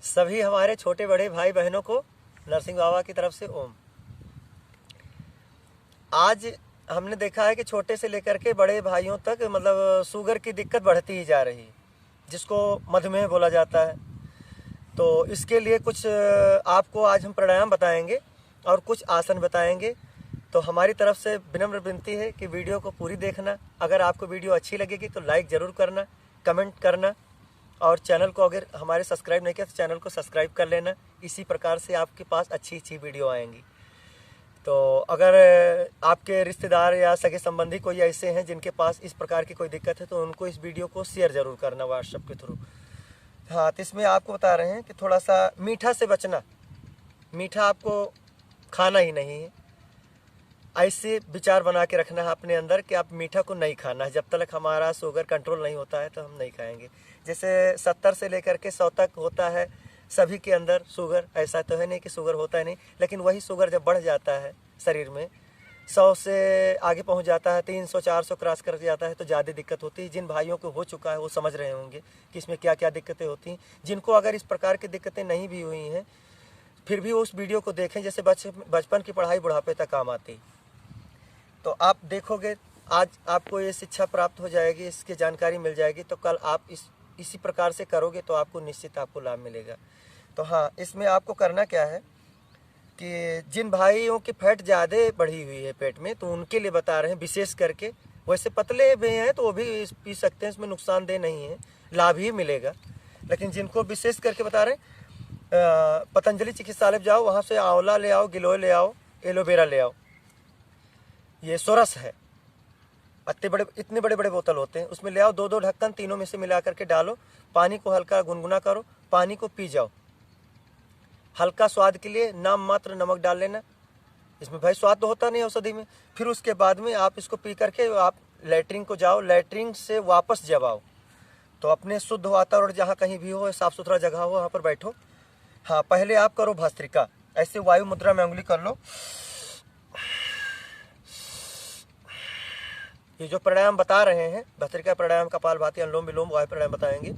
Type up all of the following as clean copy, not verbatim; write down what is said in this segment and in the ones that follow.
सभी हमारे छोटे बड़े भाई बहनों को नरसिंह बाबा की तरफ से ओम। आज हमने देखा है कि छोटे से लेकर के बड़े भाइयों तक मतलब शुगर की दिक्कत बढ़ती ही जा रही है, जिसको मधुमेह बोला जाता है। तो इसके लिए कुछ आपको आज हम प्राणायाम बताएंगे और कुछ आसन बताएंगे। तो हमारी तरफ से विनम्र विनती है कि वीडियो को पूरी देखना। अगर आपको वीडियो अच्छी लगेगी तो लाइक ज़रूर करना, कमेंट करना, और चैनल को अगर हमारे सब्सक्राइब नहीं किया तो चैनल को सब्सक्राइब कर लेना। इसी प्रकार से आपके पास अच्छी अच्छी वीडियो आएंगी। तो अगर आपके रिश्तेदार या सगे संबंधी कोई ऐसे हैं जिनके पास इस प्रकार की कोई दिक्कत है तो उनको इस वीडियो को शेयर ज़रूर करना व्हाट्सएप के थ्रू। हाँ, तो इसमें आपको बता रहे हैं कि थोड़ा सा मीठा से बचना। मीठा आपको खाना ही नहीं है। ऐसे विचार बना के रखना है अपने अंदर कि आप मीठा को नहीं खाना है। जब तक हमारा शुगर कंट्रोल नहीं होता है तो हम नहीं खाएंगे। जैसे 70 से लेकर के 100 तक होता है सभी के अंदर शुगर। ऐसा तो है नहीं कि शुगर होता है नहीं, लेकिन वही शुगर जब बढ़ जाता है शरीर में 100 से आगे पहुंच जाता है, 300 400 क्रॉस कर जाता है तो ज़्यादा दिक्कत होती है। जिन भाइयों को हो चुका है वो समझ रहे होंगे कि इसमें क्या क्या दिक्कतें होती हैं। जिनको अगर इस प्रकार की दिक्कतें नहीं भी हुई हैं फिर भी उस वीडियो को देखें। जैसे बचपन की पढ़ाई बुढ़ापे तक काम आती है। तो आप देखोगे आज आपको ये शिक्षा प्राप्त हो जाएगी, इसकी जानकारी मिल जाएगी, तो कल आप इसी प्रकार से करोगे तो आपको निश्चित आपको लाभ मिलेगा। तो हाँ, इसमें आपको करना क्या है कि जिन भाइयों की फैट ज़्यादा बढ़ी हुई है पेट में तो उनके लिए बता रहे हैं विशेष करके। वैसे पतले भी हैं तो वो भी पी सकते हैं, इसमें नुकसानदेह नहीं है, लाभ ही मिलेगा। लेकिन जिनको विशेष करके बता रहे हैं, पतंजलि चिकित्सालय जाओ, वहाँ से आंवला ले आओ, गिलोय ले आओ, एलोवेरा ले आओ। ये सोरस है, इतने बड़े बड़े बोतल होते हैं, उसमें ले आओ। 2-2 ढक्कन तीनों में से मिला करके डालो, पानी को हल्का गुनगुना करो, पानी को पी जाओ। हल्का स्वाद के लिए नाम मात्र नमक डाल लेना, इसमें भाई स्वाद तो होता नहीं औषधि में। फिर उसके बाद में आप इसको पी करके आप लैट्रिन को जाओ, लैट्रिन से वापस जब आओ तो अपने शुद्ध वातावरण जहाँ कहीं भी हो, साफ़ सुथरा जगह हो, वहाँ पर बैठो। हाँ, पहले आप करो भस्त्रिका, ऐसे वायु मुद्रा में उंगली कर लो। ये जो प्राणायाम बता रहे हैं, भस्त्रिका प्राणायाम, कपालभाति, अनुलोम विलोम, वायु प्राणायाम बताएंगे,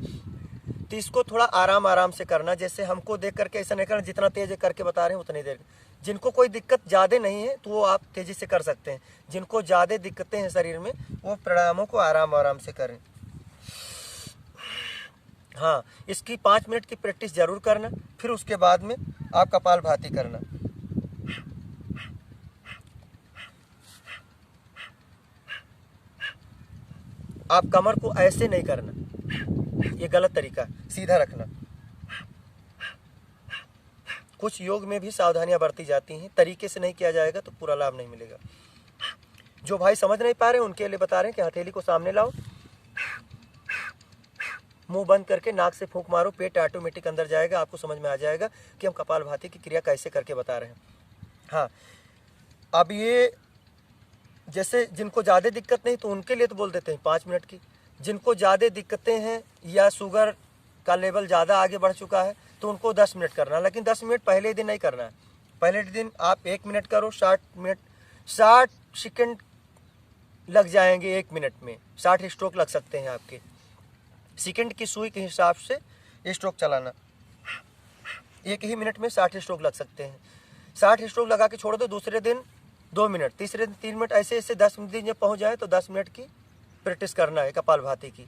तो इसको थोड़ा आराम आराम से करना। जैसे हमको देख करके ऐसा नहीं करना, जितना तेज करके बता रहे हैं उतनी देर। जिनको कोई दिक्कत ज़्यादा नहीं है तो वो आप तेज़ी से कर सकते हैं। जिनको ज़्यादा दिक्कतें हैं शरीर में वो प्राणायामों को आराम आराम से करें। हाँ, इसकी 5 मिनट की प्रैक्टिस ज़रूर करना। फिर उसके बाद में आप कपालभाति करना। आप कमर को ऐसे नहीं करना, ये गलत तरीका, सीधा रखना। कुछ योग में भी सावधानियां बरती जाती हैं, तरीके से नहीं किया जाएगा तो पूरा लाभ नहीं मिलेगा। जो भाई समझ नहीं पा रहे उनके लिए बता रहे हैं कि हथेली को सामने लाओ, मुंह बंद करके नाक से फूंक मारो, पेट ऑटोमेटिक अंदर जाएगा। आपको समझ में आ जाएगा कि हम कपालभाति की क्रिया कैसे करके बता रहे हैं। हाँ, अब ये जैसे जिनको ज़्यादा दिक्कत नहीं तो उनके लिए तो बोल देते हैं 5 मिनट की। जिनको ज़्यादा दिक्कतें हैं या शुगर का लेवल ज़्यादा आगे बढ़ चुका है तो उनको 10 मिनट करना है। लेकिन 10 मिनट पहले दिन नहीं करना है। पहले दिन आप 1 मिनट करो, 60 सेकंड लग जाएंगे 1 मिनट में। 60 स्ट्रोक लग सकते हैं आपके। सेकंड की सुई के हिसाब से स्ट्रोक चलाना, 1 ही मिनट में 60 स्ट्रोक लग सकते हैं। 60 स्ट्रोक लगा के छोड़ दो। दूसरे दिन 2 मिनट, तीसरे दिन 3 मिनट, ऐसे ऐसे 10 दिन जब पहुंच जाए तो 10 मिनट की प्रैक्टिस करना है कपालभाति की।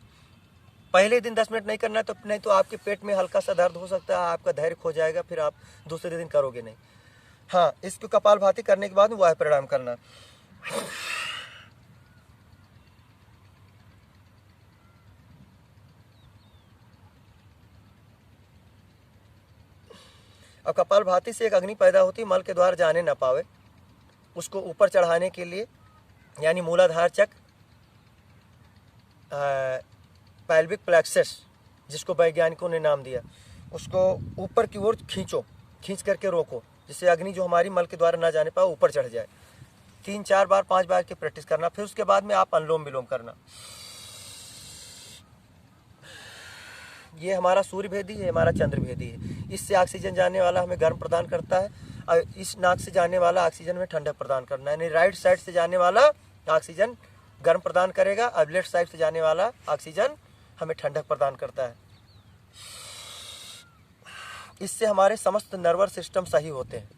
पहले दिन 10 मिनट नहीं करना है तो नहीं तो आपके पेट में हल्का सा दर्द हो सकता है, आपका धैर्य खो जाएगा, फिर आप दूसरे दिन करोगे नहीं। हाँ, इसको कपालभाति करने के बाद वायु प्राणायाम करना। अब कपालभाति से एक अग्नि पैदा होती है, मल के द्वार जाने ना पावे, उसको ऊपर चढ़ाने के लिए, यानी मूलाधार चक्र, पैल्विक प्लेक्सस जिसको वैज्ञानिकों ने नाम दिया, उसको ऊपर की ओर खींचो, खींच करके रोको, जिससे अग्नि जो हमारी मल के द्वारा ना जाने पाए ऊपर चढ़ जाए। 3-4 बार 5 बार की प्रैक्टिस करना। फिर उसके बाद में आप अनुलोम विलोम करना। ये हमारा सूर्य भेदी है, हमारा चंद्र भेदी है। इससे ऑक्सीजन जाने वाला हमें गर्म प्रदान करता है और इस नाक से जाने वाला ऑक्सीजन में ठंडक प्रदान करना है। यानी राइट साइड से जाने वाला ऑक्सीजन गर्म प्रदान करेगा और लेफ्ट साइड से जाने वाला ऑक्सीजन हमें ठंडक प्रदान करता है। इससे हमारे समस्त नर्वस सिस्टम सही होते हैं।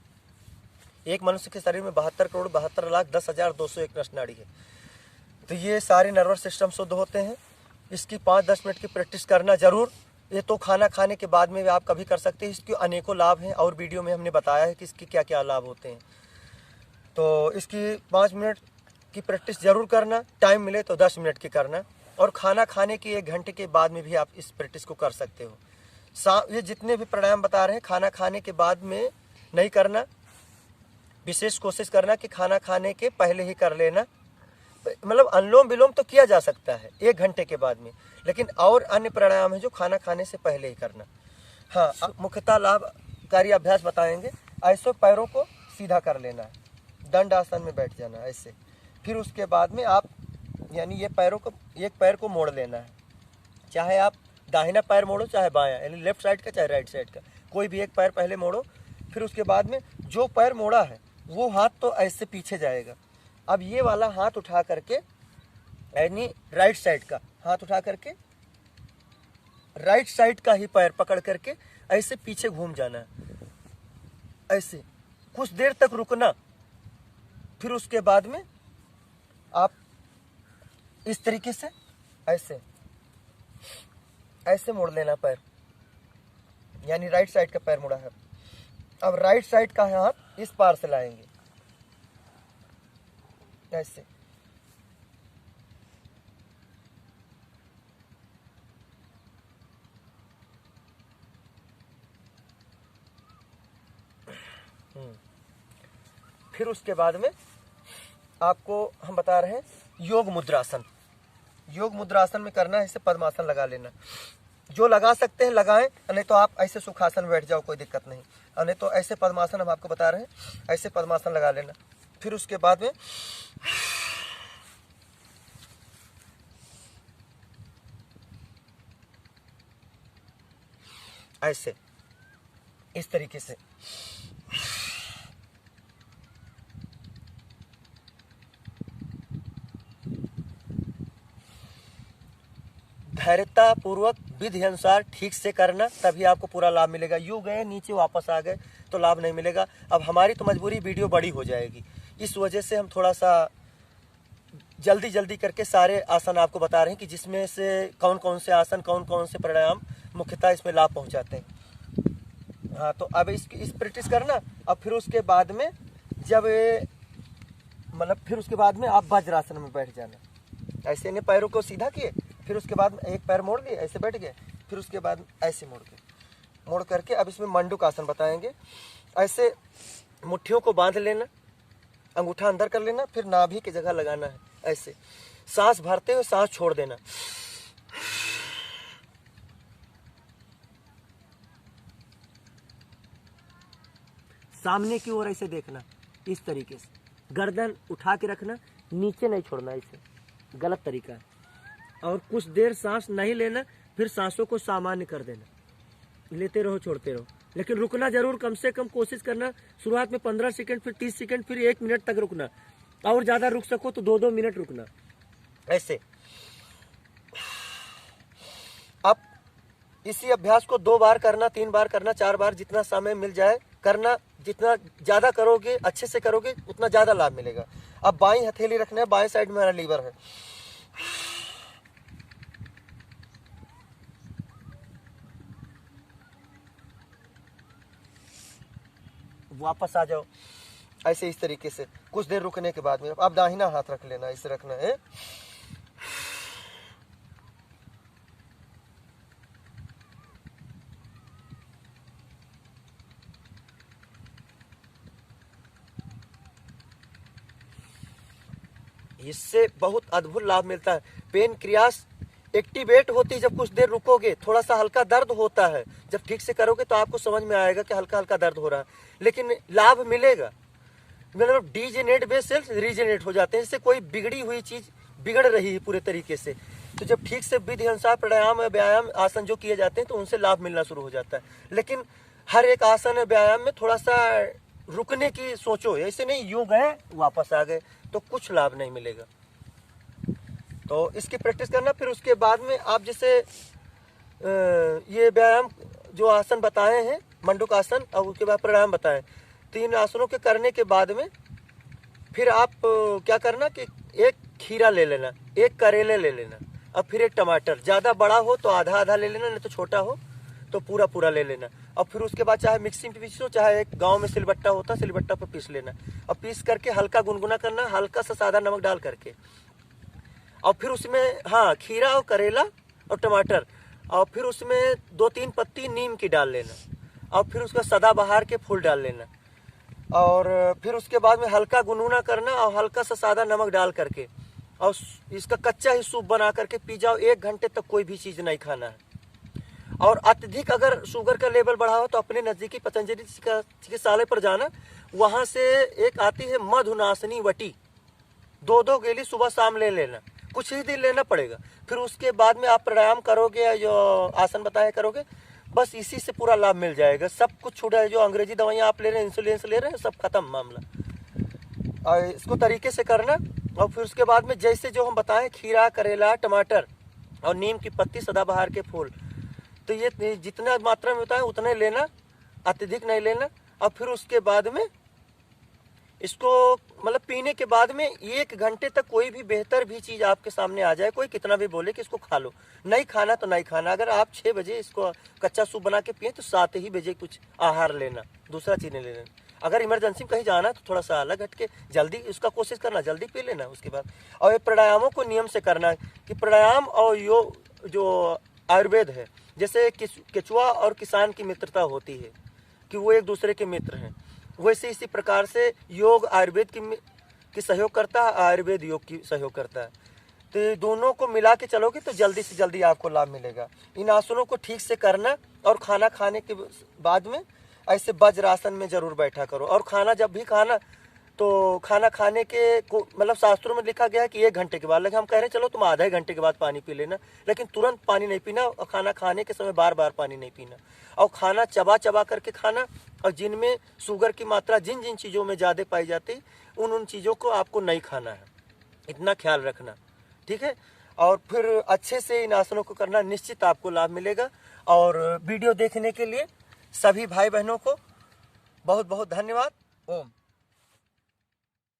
एक मनुष्य के शरीर में 72,72,10,201 नस नाड़ी है, तो ये सारे नर्वस सिस्टम शुद्ध होते हैं। इसकी 5-10 मिनट की प्रैक्टिस करना ज़रूर। ये तो खाना खाने के बाद में भी आप कभी कर सकते हैं। इसके अनेकों लाभ हैं और वीडियो में हमने बताया है कि इसके क्या क्या लाभ होते हैं। तो इसकी 5 मिनट की प्रैक्टिस ज़रूर करना, टाइम मिले तो 10 मिनट की करना, और खाना खाने के 1 घंटे के बाद में भी आप इस प्रैक्टिस को कर सकते हो। ये जितने भी प्राणायाम बता रहे हैं खाना खाने के बाद में नहीं करना, विशेष कोशिश करना कि खाना खाने के पहले ही कर लेना। मतलब अनुलोम विलोम तो किया जा सकता है 1 घंटे के बाद में, लेकिन और अन्य प्राणायाम है जो खाना खाने से पहले ही करना। हाँ, मुख्यतः लाभकारी अभ्यास बताएंगे। ऐसे पैरों को सीधा कर लेना है, दंड आसन में बैठ जाना है ऐसे। फिर उसके बाद में आप यानी ये पैरों को, एक पैर को मोड़ लेना है, चाहे आप दाहिना पैर मोड़ो चाहे बायां, यानी लेफ्ट साइड का चाहे राइट साइड का, कोई भी एक पैर पहले मोड़ो। फिर उसके बाद में जो पैर मोड़ा है वो हाथ तो ऐसे पीछे जाएगा। अब ये वाला हाथ उठा करके, यानी राइट साइड का हाथ उठा करके राइट साइड का ही पैर पकड़ करके ऐसे पीछे घूम जाना है, ऐसे कुछ देर तक रुकना। फिर उसके बाद में आप इस तरीके से ऐसे ऐसे मोड़ लेना पैर, यानी राइट साइड का पैर मुड़ा है। अब राइट साइड का हाथ इस पार से लाएंगे ऐसे। फिर उसके बाद में आपको हम बता रहे हैं योग मुद्रासन। योग मुद्रासन में करना है, इसे पद्मासन लगा लेना। जो लगा सकते हैं लगाएं, नहीं तो आप ऐसे सुखासन में बैठ जाओ, कोई दिक्कत नहीं। और नहीं तो ऐसे पद्मासन हम आपको बता रहे हैं, ऐसे पद्मासन लगा लेना। फिर उसके बाद में ऐसे इस तरीके से धैर्यता पूर्वक विधि अनुसार ठीक से करना, तभी आपको पूरा लाभ मिलेगा। यूँ गए नीचे वापस आ गए तो लाभ नहीं मिलेगा। अब हमारी तो मजबूरी, वीडियो बड़ी हो जाएगी, इस वजह से हम थोड़ा सा जल्दी जल्दी करके सारे आसन आपको बता रहे हैं कि जिसमें से कौन कौन से आसन, कौन कौन से प्राणायाम मुख्यतः इसमें लाभ पहुंचाते हैं। हाँ, तो अब इस प्रैक्टिस करना। अब फिर उसके बाद में जब फिर उसके बाद में आप वज्रासन में बैठ जाना। ऐसे ने पैरों को सीधा किए, फिर उसके बाद एक पैर मोड़ लिए, ऐसे बैठ गए। फिर उसके बाद ऐसे मोड़ करके अब इसमें मंडूक आसन बताएंगे। ऐसे मुट्ठियों को बांध लेना, अंगूठा अंदर कर लेना, फिर नाभि की जगह लगाना है ऐसे। सांस भरते हुए सांस छोड़ देना। सामने की ओर ऐसे देखना, इस तरीके से गर्दन उठा के रखना, नीचे नहीं छोड़ना, ऐसे गलत तरीका है। और कुछ देर सांस नहीं लेना, फिर सांसों को सामान्य कर देना, लेते रहो छोड़ते रहो, लेकिन रुकना जरूर। कम से कम कोशिश करना, शुरुआत में 15 सेकंड, फिर 30 सेकंड, फिर 1 मिनट तक रुकना, और ज्यादा रुक सको तो 2-2 मिनट रुकना ऐसे। अब इसी अभ्यास को 2 बार करना, 3 बार करना, 4 बार, जितना समय मिल जाए करना। जितना ज्यादा करोगे, अच्छे से करोगे, उतना ज्यादा लाभ मिलेगा। अब बाईं हथेली रखना है, बाएं साइड में हमारा लीवर है। वापस आ जाओ ऐसे, इस तरीके से कुछ देर रुकने के बाद में अब दाहिना हाथ रख लेना, इसे रखना है। इससे बहुत अद्भुत लाभ मिलता है। पेनक्रियास एक्टिवेट होती है जब कुछ देर रुकोगे। थोड़ा सा हल्का दर्द होता है, जब ठीक से करोगे तो आपको समझ में आएगा कि हल्का हल्का दर्द हो रहा है, लेकिन लाभ मिलेगा। मतलब डीजेनेरेट वे सेल्स रीजेनेरेट हो जाते हैं, इससे कोई बिगड़ी हुई चीज बिगड़ रही है पूरे तरीके से। तो जब ठीक से विधि अनुसार प्राणायाम व्यायाम आसन जो किए जाते हैं तो उनसे लाभ मिलना शुरू हो जाता है। लेकिन हर एक आसन व्यायाम में थोड़ा सा रुकने की सोचो, ऐसे नहीं यूं गए वापस आ गए तो कुछ लाभ नहीं मिलेगा। तो इसकी प्रैक्टिस करना। फिर उसके बाद में आप जैसे ये व्यायाम जो आसन बताए हैं मंडूक आसन और उसके बाद प्राणायाम बताएं। तो इन आसनों के करने के बाद में फिर आप क्या करना कि एक खीरा ले लेना, एक करेले ले लेना और फिर एक टमाटर। ज़्यादा बड़ा हो तो आधा आधा ले लेना, नहीं तो छोटा हो तो पूरा पूरा ले लेना। और फिर उसके बाद चाहे मिक्सी में पीस लो, चाहे एक गांव में सिलबट्टा होता, सिलबट्टा पर पीस लेना और पीस करके हल्का गुनगुना करना, हल्का सा सादा नमक डाल करके। और फिर उसमें हाँ खीरा और करेला और टमाटर, और फिर उसमें 2-3 पत्ती नीम की डाल लेना और फिर उसका सदाबहार के फूल डाल लेना। और फिर उसके बाद में हल्का गुनगुना करना और हल्का सा सादा नमक डाल करके और इसका कच्चा ही सूप बना करके पी जाओ। 1 घंटे तक कोई भी चीज़ नहीं खाना है। और अत्यधिक अगर शुगर का लेवल बढ़ा हो तो अपने नज़दीकी पतंजलि चिकित्सालय पर जाना, वहाँ से एक आती है मधुनाशनी वटी, 2-2 गेली सुबह शाम ले लेना, कुछ ही दिन लेना पड़ेगा। फिर उसके बाद में आप प्राणायाम करोगे, जो आसन बताया करोगे, बस इसी से पूरा लाभ मिल जाएगा। सब कुछ छूट है, जो अंग्रेजी दवाइयाँ आप ले रहे हैं, इंसुलिन ले रहे हैं, सब खत्म मामला। और इसको तरीके से करना। और फिर उसके बाद में जैसे जो हम बताएं खीरा, करेला, टमाटर और नीम की पत्ती, सदाबहार के फूल, तो ये जितना मात्रा में होता है उतने लेना, अत्यधिक नहीं लेना। और फिर उसके बाद में इसको मतलब पीने के बाद में 1 घंटे तक कोई भी बेहतर भी चीज़ आपके सामने आ जाए, कोई कितना भी बोले कि इसको खा लो, नहीं खाना तो नहीं खाना। अगर आप 6 बजे इसको कच्चा सूप बना के पिए तो 7 ही बजे कुछ आहार लेना, दूसरा चीज़ नहीं लेना। अगर इमरजेंसी में कहीं जाना है तो थोड़ा सा अलग हट के जल्दी उसका कोशिश करना, जल्दी पी लेना उसके बाद। और ये प्राणायामों को नियम से करना कि प्राणायाम और योग जो आयुर्वेद है, जैसे केचुआ और किसान की मित्रता होती है कि वो एक दूसरे के मित्र हैं, वैसे इसी प्रकार से योग आयुर्वेद की सहयोग करता है, आयुर्वेद योग की सहयोग करता है। तो ये दोनों को मिला के चलोगे तो जल्दी से जल्दी आपको लाभ मिलेगा। इन आसनों को ठीक से करना और खाना खाने के बाद में ऐसे वज्रासन में जरूर बैठा करो। और खाना जब भी खाना तो खाना खाने के को मतलब शास्त्रों में लिखा गया है कि 1 घंटे के बाद, लेकिन हम कह रहे हैं चलो तुम आधे घंटे के बाद पानी पी लेना, लेकिन तुरंत पानी नहीं पीना। और खाना खाने के समय बार बार पानी नहीं पीना। और खाना चबा चबा करके खाना, और जिनमें शुगर की मात्रा जिन जिन चीज़ों में ज़्यादा पाई जाती उन चीज़ों को आपको नहीं खाना है, इतना ख्याल रखना, ठीक है। और फिर अच्छे से इन आसनों को करना, निश्चित आपको लाभ मिलेगा। और वीडियो देखने के लिए सभी भाई बहनों को बहुत बहुत धन्यवाद। ओम।